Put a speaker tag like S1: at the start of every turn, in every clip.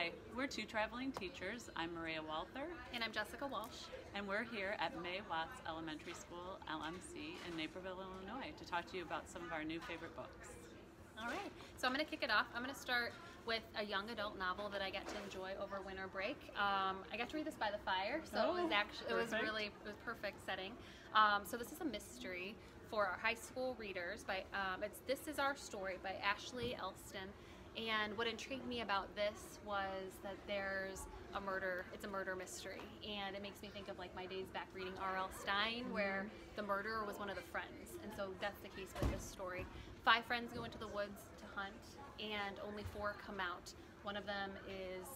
S1: Hi, we're two traveling teachers. I'm Maria Walther.
S2: And I'm Jessica Walsh.
S1: And we're here at May Watts Elementary School, LMC, in Naperville, Illinois, to talk to you about some of our new favorite books.
S2: All right, so I'm going to kick it off. I'm going to start with a young adult novel that I get to enjoy over winter break. I got to read this by the fire, so it was perfect setting. So this is a mystery for our high school readers. This Is Our Story by Ashley Elston. And what intrigued me about this was that there's a murder. It's a murder mystery, and it makes me think of like my days back reading R.L. Stine, where the murderer was one of the friends. And so that's the case with this story. 5 friends go into the woods to hunt, and only 4 come out. One of them is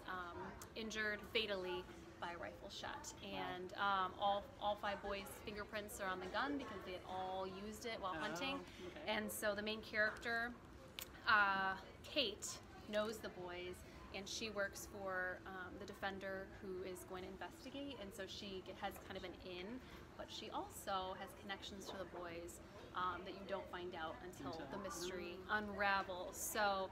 S2: injured fatally by a rifle shot, and all 5 boys' fingerprints are on the gun because they had all used it while hunting.
S1: Okay.
S2: And so the main character, Kate, knows the boys, and she works for the defender who is going to investigate, and so she has kind of an in, but she also has connections to the boys that you don't find out until the mystery unravels. So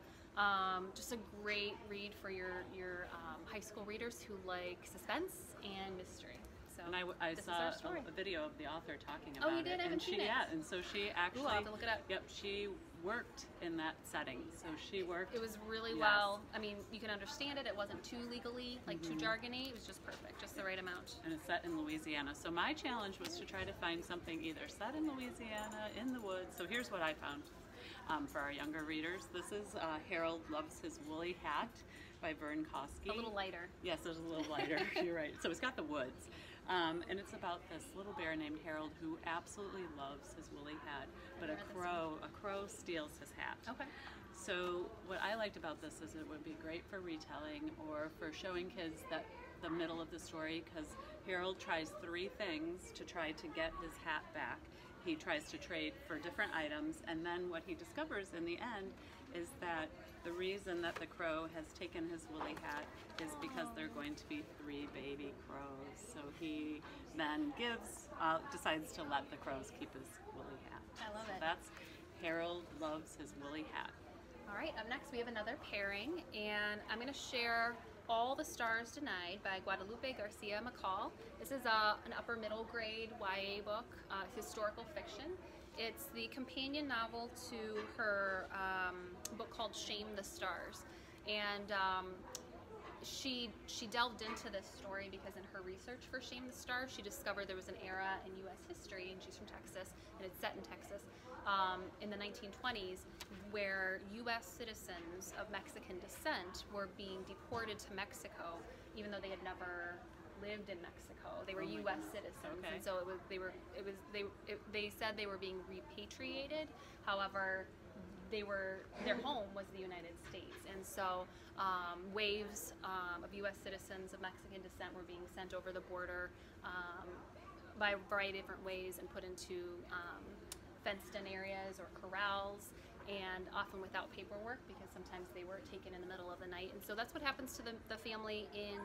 S2: just a great read for your high school readers who like suspense and mystery. So
S1: and I saw a video of the author talking about it.
S2: Oh, you did? I haven't seen it.
S1: Yeah, and so she actually,
S2: I'll have to look it up.
S1: Yep, she worked in that setting. So she worked.
S2: It was really
S1: yes.
S2: well. I mean, you can understand it. It wasn't too legally, like too jargony. It was just perfect, just the right amount.
S1: And it's set in Louisiana. So my challenge was to try to find something either set in Louisiana, in the woods. So here's what I found for our younger readers. This is Harold Loves His Woolly Hat by Vern Kosky.
S2: A little lighter.
S1: Yes, it's a little lighter. You're right. So it's got the woods. And it's about this little bear named Harold who absolutely loves his woolly hat, but a crow steals his hat.
S2: Okay.
S1: So what I liked about this is it would be great for retelling or for showing kids that the middle of the story, because Harold tries 3 things to try to get his hat back. He tries to trade for different items, and then what he discovers in the end is that the reason that the crow has taken his woolly hat is because they're going to be 3 baby crows. So he then decides to let the crows keep his woolly hat.
S2: I love it.
S1: That's Harold Loves His Woolly Hat.
S2: All right, up next we have another pairing, and I'm going to share All the Stars Denied by Guadalupe Garcia McCall. This is an upper middle grade YA book, historical fiction. It's the companion novel to her book called Shame the Stars. And she delved into this story because in her research for Shame the Stars, she discovered there was an era in U.S. history, and she's from Texas, and it's set in Texas, in the 1920s, where U.S. citizens of Mexican descent were being deported to Mexico, even though they had never lived in Mexico. They were U.S. citizens,
S1: okay.
S2: and so they said they were being repatriated. However, their home was the United States, and so waves of U.S. citizens of Mexican descent were being sent over the border by a variety of different ways and put into fenced-in areas or corrals, and often without paperwork because sometimes they were taken in the middle of the night. And so that's what happens to the family in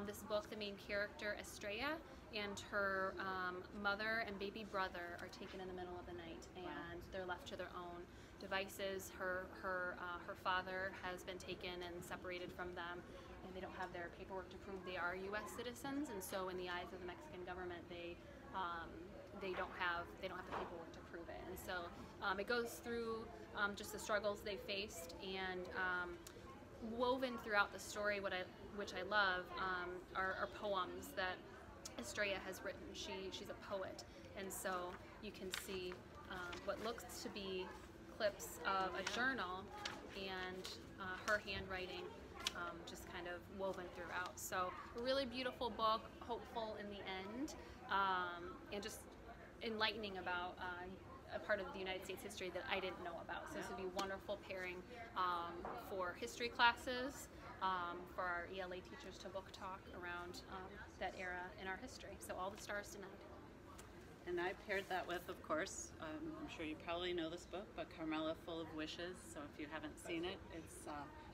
S2: this book. The main character, Estrella, and her mother and baby brother are taken in the middle of the night, and they're left to their own devices. Her father has been taken and separated from them, and they don't have their paperwork to prove they are U.S. citizens. And so, in the eyes of the Mexican government, they don't have the paperwork to prove it. And so, it goes through just the struggles they faced, and woven throughout the story, which I love, are poems that Estrella has written. She's a poet, and so you can see what looks to be clips of a journal and her handwriting just kind of woven throughout. So a really beautiful book, hopeful in the end, and just enlightening about a part of the United States history that I didn't know about. So this would be a wonderful pairing for history classes, for our ELA teachers to book talk around that era in our history. So All the Stars Denied.
S1: And I paired that with, of course, I'm sure you probably know this book, but Carmela Full of Wishes. So if you haven't seen it, it's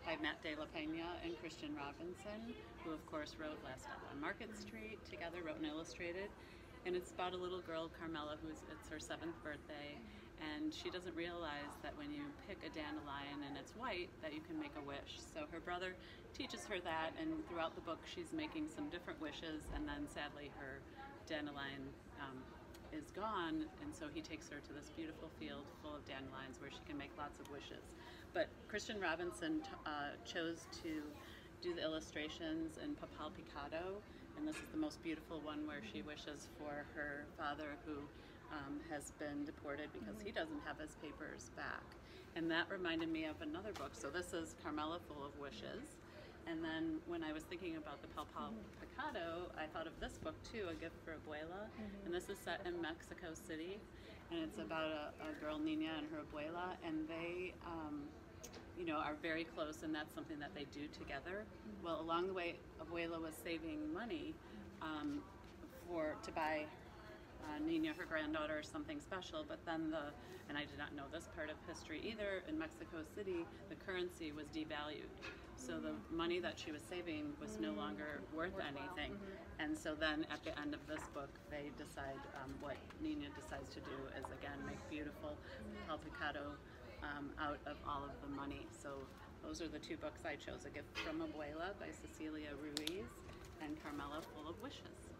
S1: by Matt De La Pena and Christian Robinson, who of course wrote Last Stop on Market Street together, wrote and illustrated. And it's about a little girl, Carmela, it's her 7th birthday, and she doesn't realize that when you pick a dandelion and it's white, that you can make a wish. So her brother teaches her that, and throughout the book she's making some different wishes, and then sadly her dandelion is gone, and so he takes her to this beautiful field full of dandelions where she can make lots of wishes. But Christian Robinson chose to do the illustrations in Papal Picado, and this is the most beautiful one where she wishes for her father who has been deported because he doesn't have his papers back. And that reminded me of another book. So this is Carmela Full of Wishes. And then when I was thinking about the Papal Picado, I thought of this book too, A Gift for Abuela. And this is set in Mexico City. And it's about a girl, Nina, and her abuela. And they are very close, and that's something that they do together. Well, along the way, Abuela was saving money to buy Nina, her granddaughter, something special, but then and I did not know this part of history either, in Mexico City, the currency was devalued. So the money that she was saving was no longer worth anything. And so then at the end of this book, they decide, what Nina decides to do is, again, make beautiful Picado out of all of the money. So those are the two books I chose, A Gift from Abuela by Cecilia Ruiz and Carmela Full of Wishes.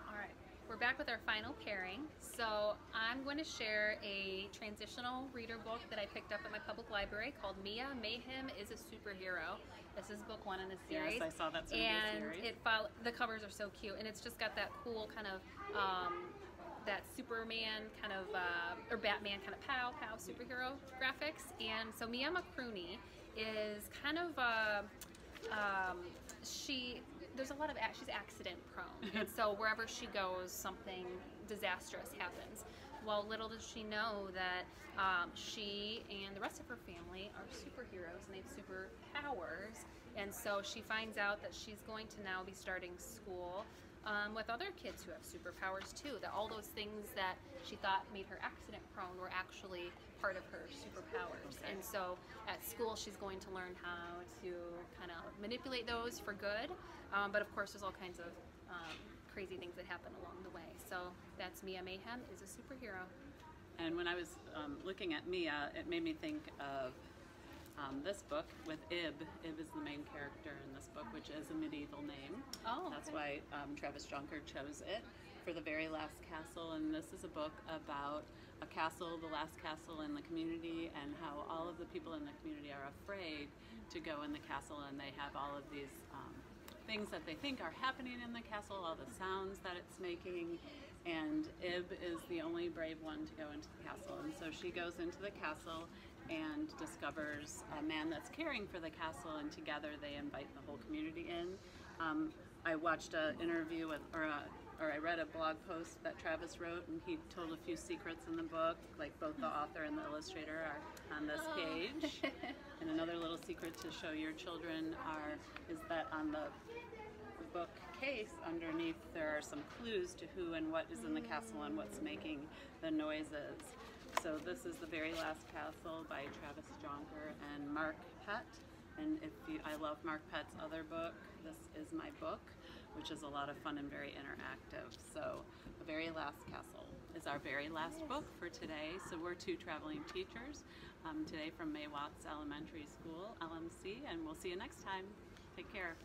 S2: All right, we're back with our final pairing. So I'm going to share a transitional reader book that I picked up at my public library called Mia, Mayhem is a Superhero. This is book 1 in the series.
S1: Yes, I saw that's going to be a series.
S2: And the covers are so cute, and it's just got that cool kind of that Superman kind of, or Batman kind of pow superhero graphics. And so Mia McCrooney is kind of, there's a lot of, she's accident prone. And so wherever she goes, something disastrous happens. Well, little does she know that she and the rest of her family are superheroes and they have superpowers. And so she finds out that she's going to now be starting school with other kids who have superpowers too, that all those things that she thought made her accident prone were actually part of her superpowers. Okay. And so at school she's going to learn how to kind of manipulate those for good, but of course there's all kinds of crazy things that happen along the way. So that's Mia Mayhem is a Superhero.
S1: And when I was looking at Mia, it made me think of this book with Ib. Ib is the main character in this book, which is a medieval name.
S2: Oh,
S1: That's why Travis Jonker chose it for The Very Last Castle. And this is a book about a castle, the last castle in the community, and how all of the people in the community are afraid to go in the castle, and they have all of these things that they think are happening in the castle, all the sounds that it's making. And Ib is the only brave one to go into the castle. And so she goes into the castle and discovers a man that's caring for the castle, and together they invite the whole community in. I watched an interview with, or I read a blog post that Travis wrote, and he told a few secrets in the book, like both the author and the illustrator are on this page. And another little secret to show your children is that on the book case underneath there are some clues to who and what is in the castle and what's making the noises. So this is The Very Last Castle by Travis Jonker and Mark Pett. And I love Mark Pett's other book, This Is My Book, which is a lot of fun and very interactive. So The Very Last Castle is our very last book for today. So we're two traveling teachers today from May Watts Elementary School, LMC, and we'll see you next time. Take care.